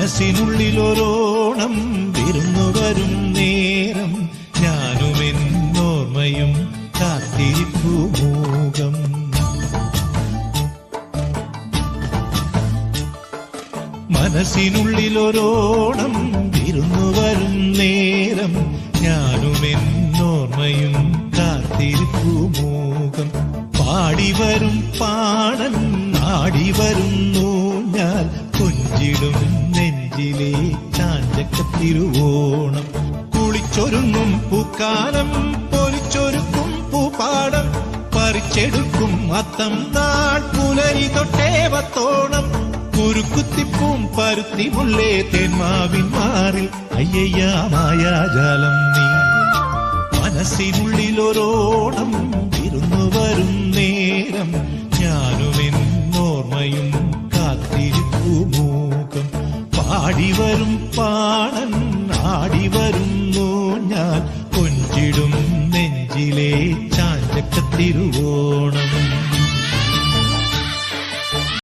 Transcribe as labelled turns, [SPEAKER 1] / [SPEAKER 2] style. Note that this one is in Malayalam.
[SPEAKER 1] മനസ്സിനുള്ളിലൊരോണം വിരുന്നു വരും നേരം ഞാനുമെന്നോർമ്മയും കാത്തിരിപ്പു മൂകം. മനസ്സിനുള്ളിലൊരോണം വിരുന്നു വരും നേരം ഞാനുമെന്നോർമ്മയും കാത്തിരിപ്പു മൂകം. പാടിവരും പാടൻ ആടിവരുന്നു ഞാൻ കൊഞ്ചിടും നെഞ്ചിലെ ചാഞ്ചക്കത്തിരുവോണം. കുളിച്ചൊരുങ്ങും പൂക്കാലം പൊലിച്ചൊരുക്കും പൂപ്പാടം പറിച്ചെടുക്കും അത്തം നാൾ പുലരി തൊട്ടേവത്തോണം. കുരുക്കുത്തിപ്പൂം പരുത്തി മുള്ളേ തേന്മാവിൻ മാറിൽ അയ്യയ്യ മായാജാലം നീ. മനസ്സിനുള്ളിലൊരോണം വിരുന്നു വരും നേരം ഞാനുമെന്നോർമ്മയും കാത്തിരിപ്പു മൂകം. പാടിവരും പാടൻ ആടിവരുന്നു ഞാൻ കൊഞ്ചിടും നെഞ്ചിലെ ചാഞ്ചക്കത്തിരുവോ.